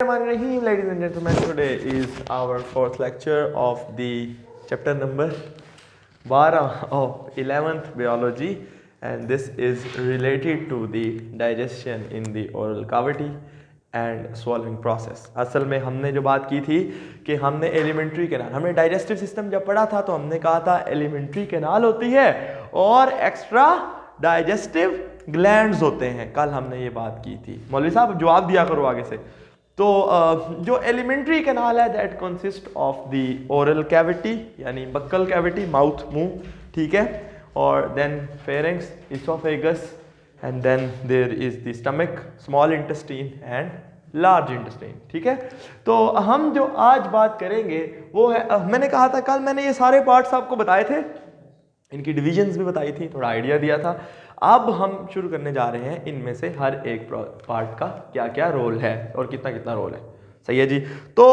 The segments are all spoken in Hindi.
Bismillahirrahmanirrahim, ladies and gentlemen. Today is our fourth lecture of the chapter number 12 of 11th biology, and this is related to the digestion in the oral cavity and swallowing process. असल में हमने जो बात की थी कि हमने एलिमेंट्री कैनाल, हमने डाइजेस्टिव सिस्टम जब पढ़ा था तो हमने कहा था एलिमेंट्री कैनाल होती है और एक्स्ट्रा डाइजेस्टिव ग्लैंड्स होते हैं. कल हमने ये बात की थी. मौलवी साहब जवाब दिया करो आगे से. तो जो एलिमेंट्री कैनाल है that consist of the oral cavity यानी बक्कल कैविटी, माउथ, मुंह, ठीक है, और then pharynx, oesophagus, and then there is the stomach, small intestine and large intestine. ठीक है, तो हम जो आज बात करेंगे वो है, मैंने कहा था कल, मैंने ये सारे पार्ट्स आपको बताए थे, इनकी डिविजन्स भी बताई थी, थोड़ा आइडिया दिया था. अब हम शुरू करने जा रहे हैं इनमें से हर एक पार्ट का क्या क्या रोल है और कितना कितना रोल है. सही है जी. तो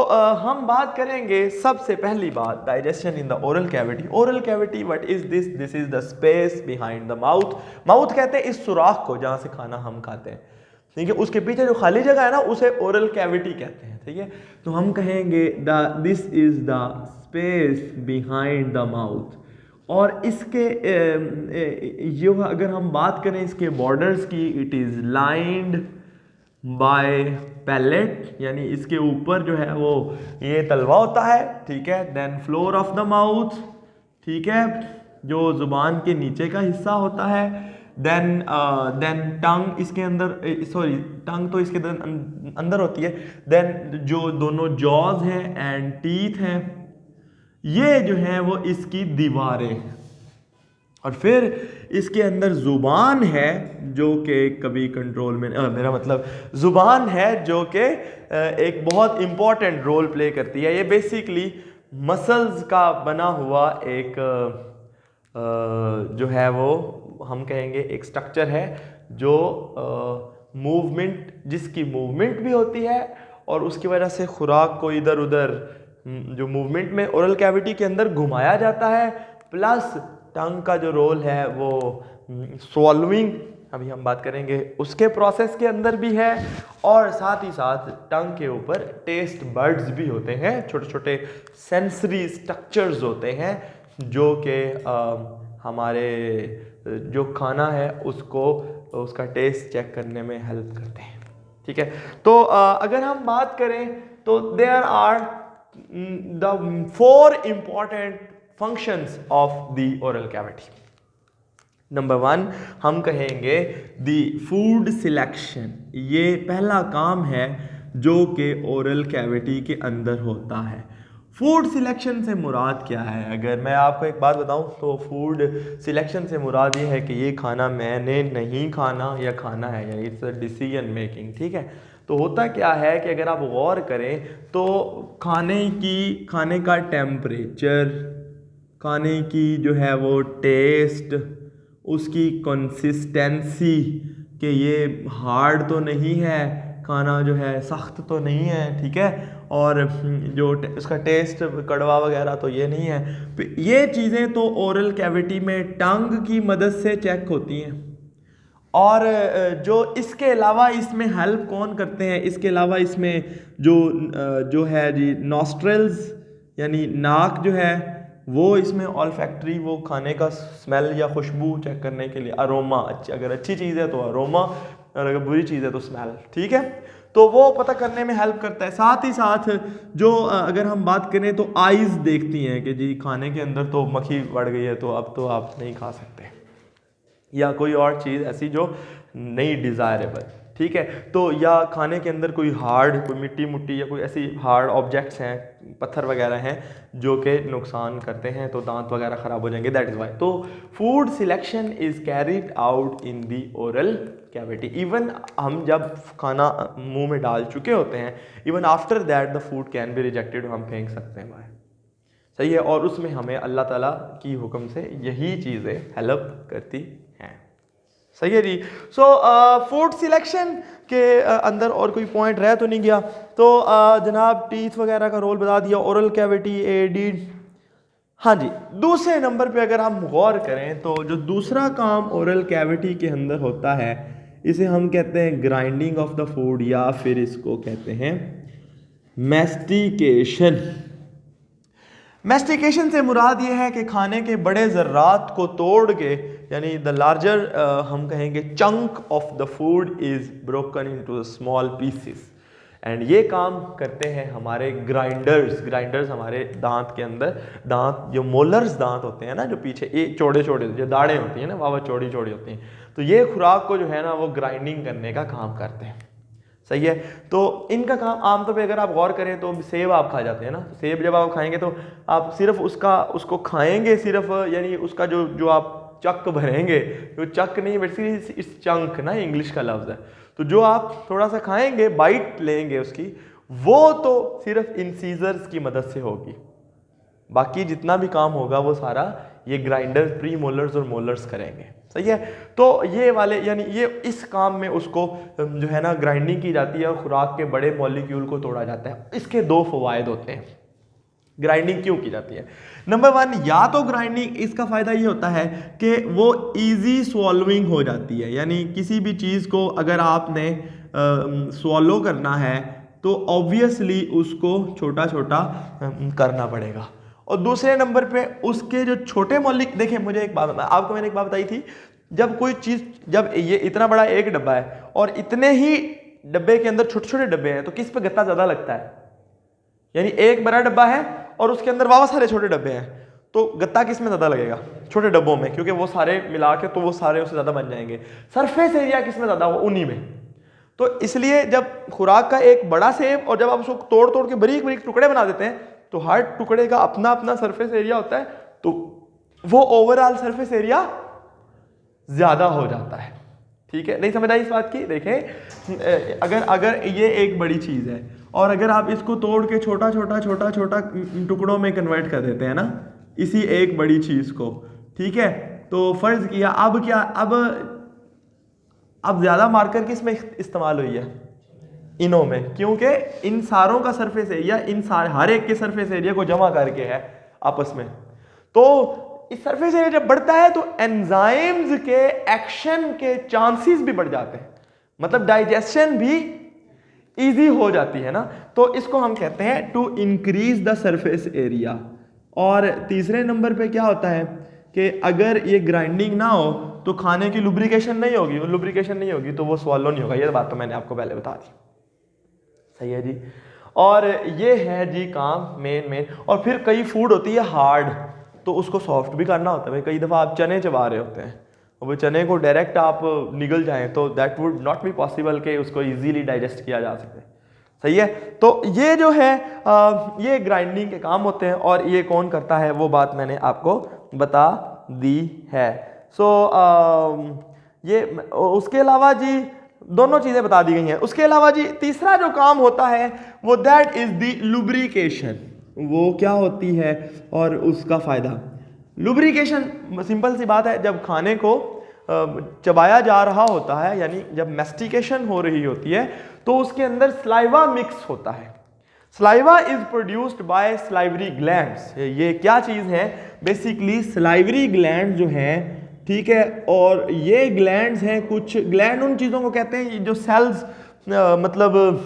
हम बात करेंगे सबसे पहली बात digestion in the oral cavity. Oral cavity what is this? This is the space behind the mouth. Mouth कहते हैं इस सुराख को जहाँ से खाना हम खाते हैं, ठीक है. उसके पीछे जो खाली जगह है ना उसे ओरल कैविटी कहते हैं. ठीक है, तो हम कहेंगे this is the space behind the mouth. और इसके ये अगर हम बात करें इसके बॉर्डर्स की, it is lined by palate, यानी इसके ऊपर जो है वो ये तलवा होता है. ठीक है, then floor of the mouth, ठीक है, जो जुबान के नीचे का हिस्सा होता है. देन टंग इसके अंदर, सॉरी टंग तो इसके अंदर होती है. देन जो दोनों जॉज हैं एंड टीथ हैं, ये जो है वो इसकी दीवारें हैं. और फिर इसके अंदर जुबान है जो कि कभी कंट्रोल में, मेरा मतलब जुबान है जो कि एक बहुत इंपॉर्टेंट रोल प्ले करती है. ये बेसिकली मसल्स का बना हुआ एक जो है वो हम कहेंगे एक स्ट्रक्चर है जो मूवमेंट, जिसकी मूवमेंट भी होती है और उसकी वजह से खुराक को इधर उधर जो मूवमेंट में ओरल कैविटी के अंदर घुमाया जाता है. प्लस टंग का जो रोल है वो स्वॉलोइंग, अभी हम बात करेंगे, उसके प्रोसेस के अंदर भी है. और साथ ही साथ टंग के ऊपर टेस्ट बर्ड्स भी होते हैं, छोटे छोटे सेंसरी स्ट्रक्चर्स होते हैं जो कि हमारे जो खाना है उसको, उसका टेस्ट चेक करने में हेल्प करते हैं. ठीक है, तो अगर हम बात करें तो there are the four important functions of the oral cavity. Number 1 हम कहेंगे the food selection. ये पहला काम है जो कि ओरल कैविटी के अंदर होता है. फूड सिलेक्शन से मुराद क्या है? अगर मैं आपको एक बात बताऊं तो फूड सिलेक्शन से मुराद ये है कि ये खाना मैंने नहीं खाना या खाना है, यानी इट्स अ डिसीजन मेकिंग. ठीक है, तो होता क्या है कि अगर आप गौर करें तो खाने का टेम्परेचर, खाने की जो है वो टेस्ट, उसकी कंसिस्टेंसी, कि ये हार्ड तो नहीं है खाना, जो है सख्त तो नहीं है, ठीक है, और जो उसका टेस्ट कड़वा वगैरह तो ये नहीं है. ये चीज़ें तो ओरल कैविटी में टंग की मदद से चेक होती हैं. और जो इसके अलावा इसमें हेल्प कौन करते हैं, इसके अलावा इसमें जो है जी नॉस्ट्रल्स, यानी नाक जो है वो इसमें ऑल्फैक्टरी, वो खाने का स्मेल या खुशबू चेक करने के लिए, अरोमा, अगर अच्छी चीज़ है तो अरोमा और अगर बुरी चीज़ है तो स्मेल. ठीक है, तो वो पता करने में हेल्प करता है. साथ ही साथ जो अगर हम बात करें तो आइज़ देखती हैं कि जी खाने के अंदर तो मक्खी बढ़ गई है तो अब तो आप नहीं खा सकते, या कोई और चीज़ ऐसी जो नहीं डिज़ायरेबल. ठीक है, तो या खाने के अंदर कोई हार्ड, कोई मिट्टी मुट्टी या कोई ऐसी हार्ड ऑब्जेक्ट्स हैं, पत्थर वगैरह हैं जो कि नुकसान करते हैं तो दांत वगैरह ख़राब हो जाएंगे. That is why. तो food selection is carried out in the oral cavity. Even हम जब खाना मुंह में डाल चुके होते हैं, even after that the food can be rejected, हम फेंक सकते हैं बाहर. सही है, और उसमें हमें अल्लाह ताला की हुक्म से यही चीज़ें हेल्प करती हैं. सही है जी. सो फूड सिलेक्शन के अंदर और कोई पॉइंट रह तो नहीं गया. तो जनाब टीथ वगैरह का रोल बता दिया, ओरल कैविटी एडिड. हाँ जी, दूसरे नंबर पे अगर हम गौर करें तो जो दूसरा काम ओरल कैविटी के अंदर होता है इसे हम कहते हैं ग्राइंडिंग ऑफ द फूड, या फिर इसको कहते हैं मैस्टिकेशन। मैस्टिकेशन से मुराद ये है कि खाने के बड़े ज़र्रात को तोड़ के, यानी द लार्जर हम कहेंगे chunk of the food is broken into small pieces. And ये काम करते हैं हमारे ग्राइंडर्स हमारे दांत के अंदर, दांत जो मोलर्स दांत होते हैं ना, जो पीछे एक चौड़े चौड़े जो दाढ़ें होती हैं ना, वह चौड़ी चौड़ी होती हैं, तो ये खुराक को जो है ना वो ग्राइंडिंग करने का काम करते हैं। सही है। तो इनका काम आमतौर पे अगर आप गौर करें तो सेब आप खा जाते हैं ना, सेब जब आप खाएंगे तो आप सिर्फ उसको खाएंगे सिर्फ, यानी उसका जो आप चक भरेंगे, जो चक नहीं बेसिकली इस चंक ना इंग्लिश का लफ्ज़ है, तो जो आप थोड़ा सा खाएंगे, बाइट लेंगे उसकी, वो तो सिर्फ इंसीजर्स की मदद से होगी। बाकी जितना भी काम होगा वो सारा ये ग्राइंडर्स, प्री मोलर्स और मोलर्स करेंगे। सही है। तो ये वाले यानी ये इस काम में उसको जो है ना ग्राइंडिंग की जाती है और खुराक के बड़े मॉलिक्यूल को तोड़ा जाता है। इसके दो फवायद होते हैं। ग्राइंडिंग क्यों की जाती है? नंबर 1, या तो ग्राइंडिंग इसका फ़ायदा ये होता है कि वो इजी स्वॉलोइंग हो जाती है, यानी किसी भी चीज़ को अगर आपने स्वॉलो करना है तो ऑब्वियसली उसको छोटा छोटा करना पड़ेगा। और दूसरे नंबर पे उसके जो छोटे मौलिक, देखें मुझे एक बात, आपको मैंने एक बात बताई थी, जब कोई चीज़, जब ये इतना बड़ा एक डब्बा है और इतने ही डब्बे के अंदर छोटे छोटे डब्बे हैं, तो किस पे गत्ता ज़्यादा लगता है? यानी एक बड़ा डब्बा है और उसके अंदर वावा सारे छोटे डब्बे हैं, तो गत्ता किस में ज़्यादा लगेगा? छोटे डब्बों में, क्योंकि वो सारे मिला के तो वो सारे उससे ज़्यादा बन जाएंगे। सरफेस एरिया किस में ज़्यादा? वो उन्हीं में। तो इसलिए जब खुराक का एक बड़ा सेब और जब आप उसको तोड़ तोड़ के बारीक बारीक टुकड़े बना देते हैं, तो हर टुकड़े का अपना अपना सरफेस एरिया होता है, तो वो ओवरऑल सरफेस एरिया ज़्यादा हो जाता है। ठीक है, नहीं समझ आई इस बात की? देखें, अगर ये एक बड़ी चीज़ है और अगर आप इसको तोड़ के छोटा छोटा टुकड़ों में कन्वर्ट कर देते हैं ना, इसी एक बड़ी चीज़ को, ठीक है, तो फ़र्ज़ किया, अब क्या, अब ज़्यादा मार्कर किस में इस्तेमाल हुई है? इनों में, क्योंकि इन सारों का सरफेस एरिया, इन सारे हर एक के सरफेस एरिया को जमा करके है आपस में। तो इस सरफेस एरिया जब बढ़ता है तो एंजाइम्स के एक्शन के चांसेस भी बढ़ जाते हैं, मतलब डाइजेशन भी इजी हो जाती है ना। तो इसको हम कहते हैं to increase the surface area. और तीसरे नंबर पे क्या होता है कि अगर ये ग्राइंडिंग ना हो तो खाने की लुब्रिकेशन नहीं होगी, वो लुब्रिकेशन नहीं होगी तो वो स्वॉलो नहीं होगा। ये बात तो मैंने आपको पहले बता दी। सही है जी। और ये है जी काम मेन। और फिर कई फूड होती है हार्ड, तो उसको सॉफ्ट भी करना होता है। कई दफ़ा आप चने चबा रहे होते हैं और वो चने को डायरेक्ट आप निगल जाएं तो that would not be possible कि उसको इजीली डाइजेस्ट किया जा सके। सही है। तो ये जो है ये ग्राइंडिंग के काम होते हैं और ये कौन करता है वो बात मैंने आपको बता दी है। सो ये उसके अलावा जी दोनों चीज़ें बता दी गई हैं। उसके अलावा जी तीसरा जो काम होता है वो दैट इज़ द लुब्रिकेशन। वो क्या होती है और उसका फ़ायदा? लुब्रिकेशन सिंपल सी बात है, जब खाने को चबाया जा रहा होता है, यानी जब मैस्टिकेशन हो रही होती है, तो उसके अंदर स्लाइवा मिक्स होता है। Saliva is produced by salivary glands. ये क्या चीज़ है? बेसिकली स्लाइवरी ग्लैंड जो है, ठीक है, और ये ग्लैंड्स हैं, कुछ ग्लैंड उन चीज़ों को कहते हैं जो सेल्स, मतलब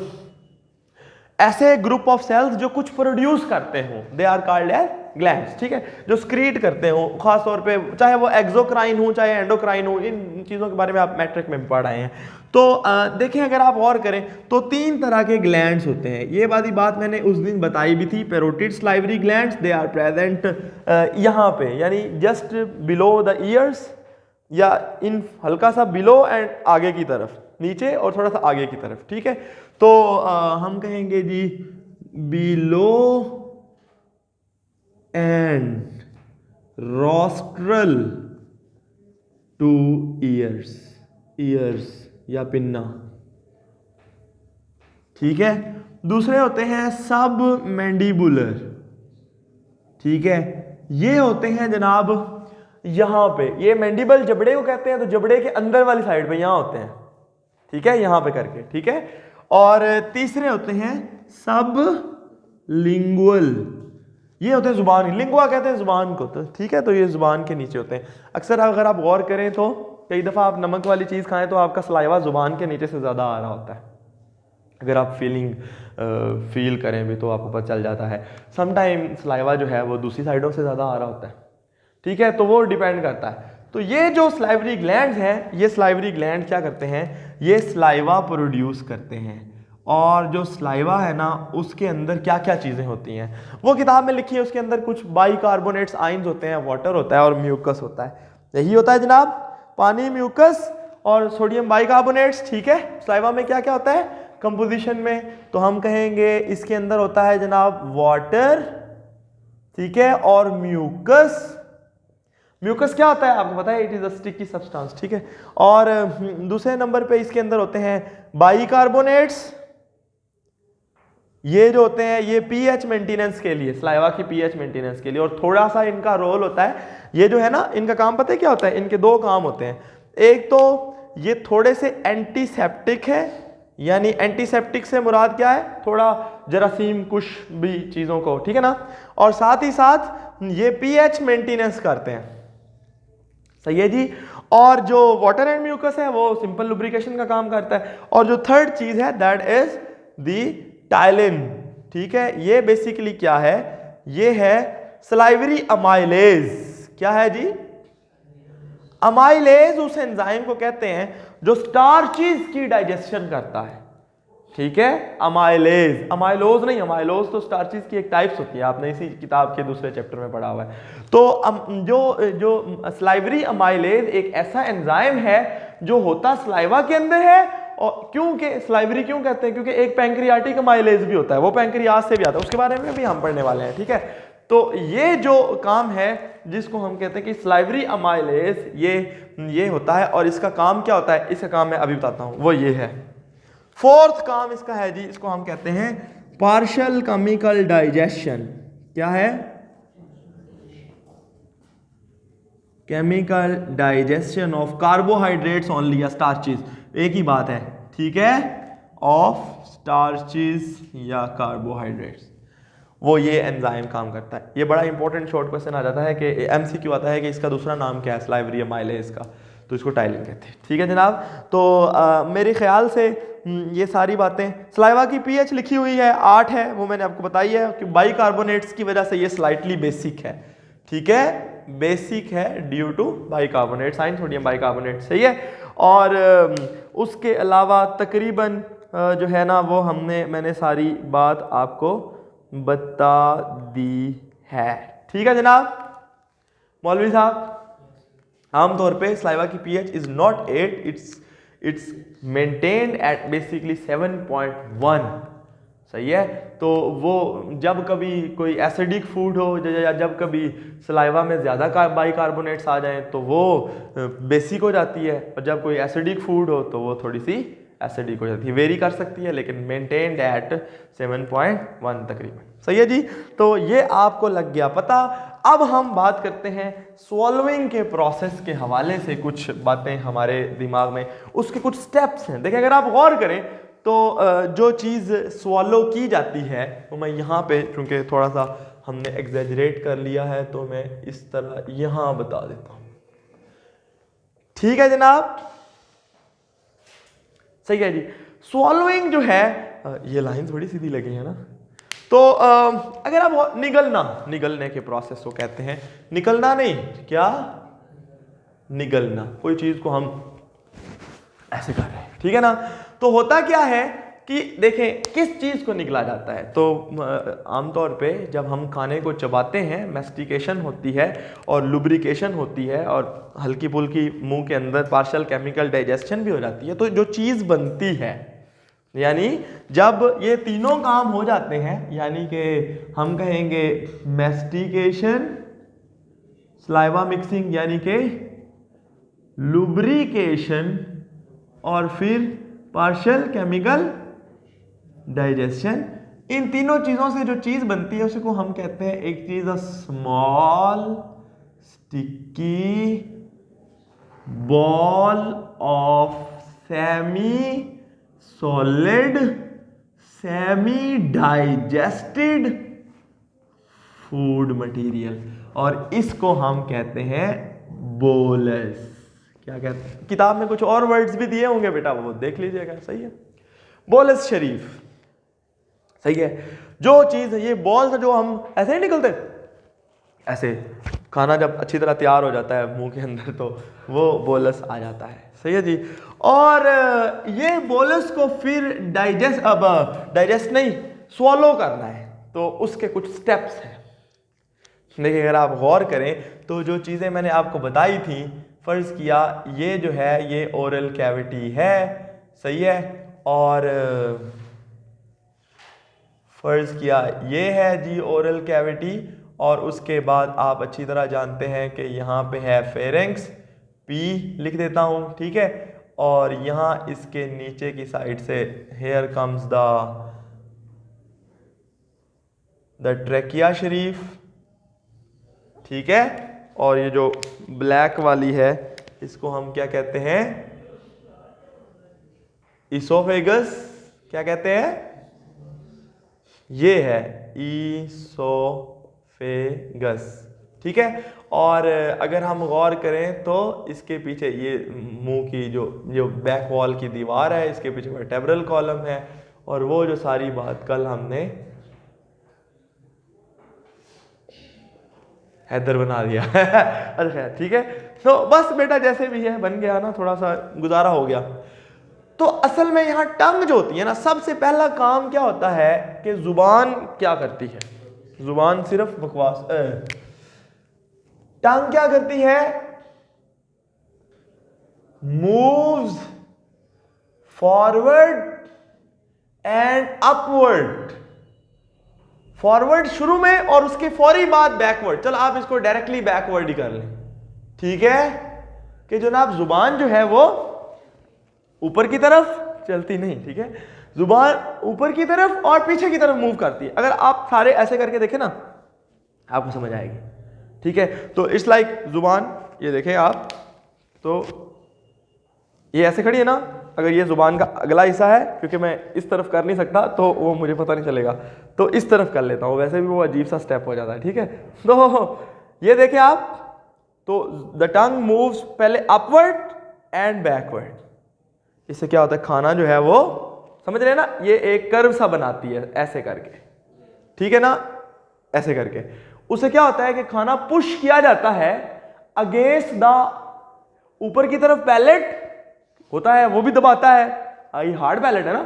ऐसे ग्रुप ऑफ सेल्स जो कुछ प्रोड्यूस करते हो, they are called as glands. ठीक है, जो स्क्रीट करते हो, खास तौर पे चाहे वो एक्सोक्राइन हो चाहे एंडोक्राइन हो, इन चीज़ों के बारे में आप मैट्रिक में भी पढ़ आए हैं। तो देखें, अगर आप और करें तो 3 तरह के ग्लैंड्स होते हैं। ये वाली बात मैंने उस दिन बताई भी थी। Parotid salivary glands, they are present यहाँ पे, यानी जस्ट बिलो द ईयर्स, या इन हल्का सा बिलो एंड आगे की तरफ, नीचे और थोड़ा सा आगे की तरफ। ठीक है, तो हम कहेंगे जी below and rostral to ears, ears या पिन्ना। ठीक है, दूसरे होते हैं सब मैंडिबुलर। ठीक है, ये होते हैं जनाब यहाँ पे, ये मैंडिबल जबड़े को कहते हैं, तो जबड़े के अंदर वाली साइड पे यहाँ होते हैं। ठीक है, यहाँ पे करके। ठीक है, और तीसरे होते हैं सब लिंगुअल। ये होते हैं जुबान, लिंगुआ कहते हैं जुबान को, तो ठीक है, तो ये जुबान के नीचे होते हैं। अक्सर अगर आप गौर करें तो कई दफ़ा आप नमक वाली चीज़ खाएं तो आपका सलाइवा जुबान के नीचे से ज़्यादा आ रहा होता है। अगर आप फील करें भी तो आपको पता चल जाता है। समटाइम सलाइवा जो है वो दूसरी साइडों से ज़्यादा आ रहा होता है, ठीक है, तो वो डिपेंड करता है। तो ये जो स्लाइवरी ग्लैंड्स हैं, ये स्लाइवरी ग्लैंड क्या करते हैं, ये स्लाइवा प्रोड्यूस करते हैं। और जो स्लाइवा है ना, उसके अंदर क्या क्या चीज़ें होती हैं वो किताब में लिखी है। उसके अंदर कुछ बाइकार्बोनेट्स आइंस होते हैं, वाटर होता है और म्यूकस होता है। यही होता है जनाब, पानी, म्यूकस और सोडियम बाइकार्बोनेट्स, ठीक है। स्लाइवा में क्या क्या होता है कंपोजिशन में, तो हम कहेंगे इसके अंदर होता है जनाब वाटर, ठीक है, और म्यूकस। म्यूकस क्या होता है आपको पता है, it is a sticky substance, ठीक है। और दूसरे नंबर पे इसके अंदर होते हैं बाइकार्बोनेट्स। ये जो होते हैं ये पीएच मेंटेनेंस के लिए, सलाइवा की पीएच मेंटेनेंस के लिए, और थोड़ा सा इनका रोल होता है। ये जो है ना, इनका काम पता है क्या होता है, इनके दो काम होते हैं। एक तो ये थोड़े से एंटीसेप्टिक है, यानी एंटीसेप्टिक से मुराद क्या है, थोड़ा जरासीम कुछ भी चीज़ों को, ठीक है ना। और साथ ही साथ ये पीएच मेंटेनेंस करते हैं, सही है जी। और जो वाटर एंड म्यूकस है वो सिंपल लुब्रिकेशन का काम करता है। और जो थर्ड चीज है दैट इज दी टाइलिन, ठीक है। ये बेसिकली क्या है, ये है सलाइवरी अमाइलेज। क्या है जी, अमाइलेज उस एंजाइम को कहते हैं जो स्टार्चेस की डाइजेशन करता है, ठीक है। अमाइलेज, अमाइलोज नहीं, अमाइलोज तो स्टार्चेस की एक टाइप्स होती है, आपने इसी किताब के दूसरे चैप्टर में पढ़ा हुआ है। तो जो स्लाइवरी अमाइलेज एक ऐसा एंजाइम है जो होता स्लाइवा के अंदर है। और क्योंकि स्लाइवरी क्यों कहते हैं, क्योंकि एक पैंक्रियाटिक अमाइलेज भी होता है, वो पैंक्रियाज से भी आता है, उसके बारे में भी हम पढ़ने वाले हैं, ठीक है। तो ये जो काम है जिसको हम कहते हैं कि स्लाइवरी अमाइलेज, ये होता है। और इसका काम क्या होता है, इसका काम मैं अभी बताता हूं, वो ये है। फोर्थ काम इसका है जी, इसको हम कहते हैं पार्शियल केमिकल डाइजेशन। क्या है, chemical digestion of carbohydrates only या स्टार्चेस, एक ही बात है, ठीक है, ऑफ स्टार्चेस या कार्बोहाइड्रेट्स, वो ये एंजाइम काम करता है। ये बड़ा इंपॉर्टेंट शॉर्ट क्वेश्चन आ जाता है कि एमसीक्यू आता है कि इसका दूसरा नाम क्या है स्लाइवरी अमाइलेज का, तो इसको टाइलिन कहते हैं, ठीक है जनाब। तो मेरे ख्याल से ये सारी बातें, सलाइवा की पीएच लिखी हुई है 8 है, वो मैंने आपको बताई है कि बाइकार्बोनेट्स की वजह से ये स्लाइटली बेसिक है, ठीक है, बेसिक है due to bicarbonate, sign sodium bicarbonate, सही है। और उसके अलावा तकरीबन जो है ना वो मैंने सारी बात आपको बता दी है, ठीक है जनाब। मौलवी साहब, आमतौर पे स्लाइवा की pH is not 8, it's maintained eight basically 7.1, सही है। तो वो जब कभी कोई एसिडिक फूड हो या जब कभी सलाइवा में ज़्यादा बाइकार्बोनेट्स आ जाएं तो वो बेसिक हो जाती है, और जब कोई एसिडिक फूड हो तो वो थोड़ी सी एसिडिक हो जाती है, वेरी कर सकती है, लेकिन मेंटेन्ड एट 7.1 तकरीबन, सही है जी। तो ये आपको लग गया पता। अब हम बात करते हैं स्वॉलोइंग के प्रोसेस के हवाले से, कुछ बातें हमारे दिमाग में, उसके कुछ स्टेप्स हैं। देखिए अगर आप गौर करें तो जो चीज़ स्वॉलो की जाती है वो मैं यहाँ पे, चूँकि थोड़ा सा हमने एग्जैजरेट कर लिया है तो मैं इस तरह यहाँ बता देता हूँ, ठीक है जनाब, सही है जी। स्वॉलोइंग जो है, ये लाइंस बड़ी सीधी लगी है ना। तो अगर आप निगलने के प्रोसेस को कहते हैं, निकलना नहीं, क्या निगलना, कोई चीज को हम ऐसे कर रहे हैं, ठीक है ना। तो होता क्या है कि देखें किस चीज को निकला जाता है। तो आमतौर पे जब हम खाने को चबाते हैं मैस्टिकेशन होती है और लुब्रिकेशन होती है और हल्की फुल्की मुंह के अंदर पार्शियल केमिकल डाइजेशन भी हो जाती है। तो जो चीज बनती है, यानी जब ये तीनों काम हो जाते हैं, यानी कि हम कहेंगे मैस्टिकेशन, सलाइवा मिक्सिंग यानी कि लुब्रिकेशन, और फिर पार्शियल केमिकल डाइजेशन, इन तीनों चीजों से जो चीज बनती है उसको हम कहते हैं, एक चीज small sticky ball of semi solid semi digested food material, और इसको हम कहते हैं बोलस। क्या कहते हैं, किताब में कुछ और वर्ड्स भी दिए होंगे बेटा, वो देख लीजिएगा, सही है। बोलस शरीफ, सही है। जो चीज है ये बॉल्स जो हम ऐसे ही निकलते, ऐसे खाना जब अच्छी तरह तैयार हो जाता है मुंह के अंदर तो वो बोलस आ जाता है, सही है जी। और ये बोलस को फिर डाइजेस्ट नहीं स्वॉलो करना है, तो उसके कुछ स्टेप्स हैं। देखिए अगर आप गौर करें तो जो चीज़ें मैंने आपको बताई थी, फर्ज किया ये जो है ये ओरल कैविटी है, सही है, और फर्ज किया ये है जी ओरल कैविटी, और उसके बाद आप अच्छी तरह जानते हैं कि यहाँ पे है फेरेंक्स, पी लिख देता हूँ, ठीक है, और यहाँ इसके नीचे की साइड से हेयर कम्स द ट्रेकिया शरीफ, ठीक है, और ये जो ब्लैक वाली है इसको हम क्या कहते हैं, इसोफेगस, क्या कहते हैं, ये है इसोफेगस, ठीक है। और अगर हम गौर करें तो इसके पीछे ये मुंह की जो बैक वॉल की दीवार है, इसके पीछे वर्टेब्रल कॉलम है, और वो जो सारी बात कल हमने हैदर बना दिया अच्छा ठीक है, तो बस बेटा जैसे भी है बन गया ना, थोड़ा सा गुजारा हो गया। तो असल में यहाँ टंग जो होती है ना, सबसे पहला काम क्या होता है कि जुबान क्या करती है, जुबान सिर्फ बकवास, टंग क्या करती है, moves forward and upward, forward शुरू में और उसके फौरी बाद बैकवर्ड। चलो आप इसको डायरेक्टली बैकवर्ड ही कर लें, ठीक है, कि जनाब जुबान जो है वो ऊपर की तरफ चलती नहीं, ठीक है, जुबान ऊपर की तरफ और पीछे की तरफ मूव करती है। अगर आप सारे ऐसे करके देखें ना आपको समझ आएगी, ठीक है। तो इट्स लाइक जुबान, ये देखें आप, तो ये ऐसे खड़ी है ना, अगर ये जुबान का अगला हिस्सा है, क्योंकि मैं इस तरफ कर नहीं सकता तो वो मुझे पता नहीं चलेगा, तो इस तरफ कर लेता हूँ, वैसे भी वो अजीब सा स्टेप हो जाता है, ठीक है। तो ये देखें आप, तो द टंग मूव्स पहले अपवर्ड एंड बैकवर्ड। इससे क्या होता है, खाना जो है वो समझ रहे हैं ना, ये एक कर्व सा बनाती है ऐसे करके, ठीक है ना, ऐसे करके। उससे क्या होता है कि खाना पुश किया जाता है अगेंस्ट द, ऊपर की तरफ पैलेट होता है वो भी दबाता है, ये हार्ड पैलेट है ना,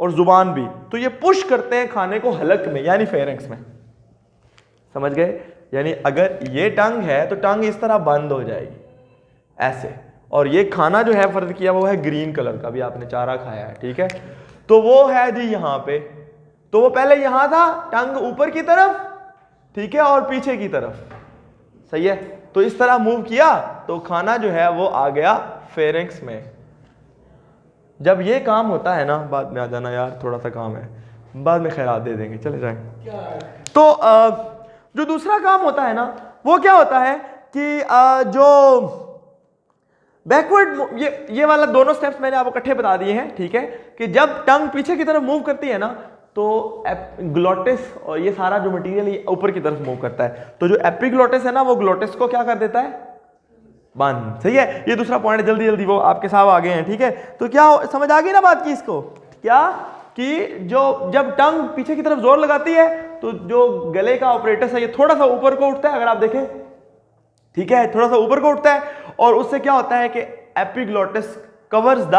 और जुबान भी, तो ये पुश करते हैं खाने को हलक में यानी फेरेंक्स में, समझ गए। यानी अगर ये टंग है तो टंग इस तरह बंद हो जाएगी ऐसे, और ये खाना जो है फर्ज किया वो है ग्रीन कलर का, भी आपने चारा खाया है, ठीक है, तो वो है जी यहाँ पे, तो वो पहले यहां था, टंग ऊपर की तरफ, ठीक है, और पीछे की तरफ, सही है, तो इस तरह मूव किया तो खाना जो है वो आ गया फेरेंक्स में। जब ये काम होता है ना, बाद में आ जाना यार, थोड़ा सा काम है, बाद में खैरात दे देंगे, चले जाएं। तो जो दूसरा काम होता है ना वो क्या होता है कि जो बैकवर्ड, ये वाला दोनों स्टेप्स मैंने आपको इकट्ठे बता दिए हैं, ठीक है, कि जब टंग पीछे की तरफ मूव करती है ना तो ग्लोटिस और ये सारा जो मटेरियल ऊपर की तरफ मूव करता है, तो जो एपिग्लोटिस है ना वो ग्लोटिस को क्या कर देता है, बंद, सही है। ये दूसरा पॉइंट है, जल्दी जल्दी वो आपके साथ आ गए हैं, ठीक है। तो क्या समझ आ गई ना बात की इसको, क्या कि जो जब टंग पीछे की तरफ जोर लगाती है तो जो गले का ऑपरेटस है ये थोड़ा सा ऊपर को उठता है, अगर आप देखें, ठीक है, थोड़ा सा ऊपर को उठता है, और उससे क्या होता है कि epiglottis covers the,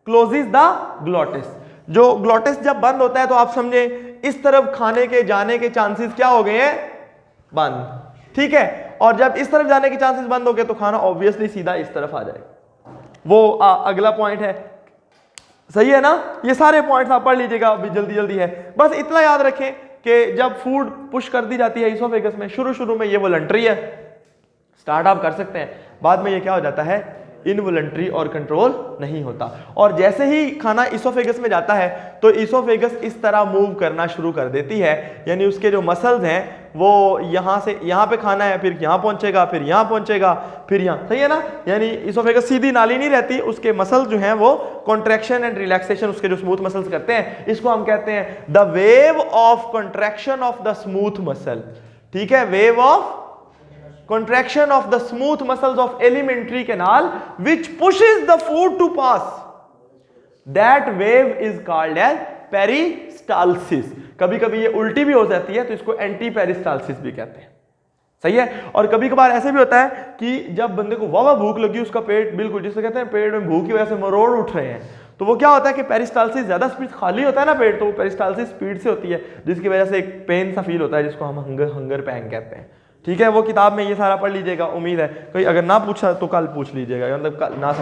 closes the glottis. जो ग्लोटिस जब बंद होता है तो आप समझे इस तरफ खाने के जाने के चांसेस क्या हो गए हैं, बंद, ठीक है, और जब इस तरफ जाने के चांसेस बंद हो गए तो खाना ऑब्वियसली सीधा इस तरफ आ जाएगा। वो अगला पॉइंट है, सही है ना। ये सारे पॉइंट्स आप पढ़ लीजिएगा, अभी जल्दी जल्दी है, बस इतना याद रखें कि जब फूड पुश कर दी जाती है इसोफेगस में, शुरू में ये वॉलंटरी है, स्टार्ट आप कर सकते हैं, बाद में ये क्या हो जाता है, इनवॉलंटरी और कंट्रोल नहीं होता। और जैसे ही खाना इसोफेगस में जाता है तो इसोफेगस इस तरह मूव करना शुरू कर देती है, यानी उसके जो मसल्स हैं वो यहाँ से यहाँ पे खाना है, फिर यहाँ पहुँचेगा, फिर यहाँ पहुँचेगा, फिर यहाँ, सही है ना। यानी इसोफेगस सीधी नाली नहीं रहती, उसके मसल्स जो हैं वो कॉन्ट्रैक्शन एंड रिलैक्सेशन, उसके जो स्मूथ मसल्स करते हैं, इसको हम कहते हैं the wave of contraction of the smooth muscle, ठीक है, wave of contraction of the smooth muscles of alimentary canal which pushes the food to pass, that wave is called as peristalsis. कभी कभी ये उल्टी भी हो जाती है तो इसको एंटी पेरिस्टाल्सिस भी कहते हैं। सही है। और कभी कभार ऐसे भी होता है कि जब बंदे को वाह भूख लगी, उसका पेट बिल्कुल जिसे कहते हैं पेट में भूख की वजह से मरोड़ उठ रहे हैं, तो वो क्या होता है कि पेरिस्टाल्सिस ज्यादा स्पीड खाली होता है ना पेट, तो वो पेरिस्टाल्सिस स्पीड से होती है जिसकी वजह से एक पेन सा फील होता है जिसको हम हंगर पैन कहते हैं। ठीक है, वो किताब में ये सारा पढ़ लीजिएगा। उम्मीद है कोई अगर ना पूछा तो कल पूछ लीजिएगा, मतलब ना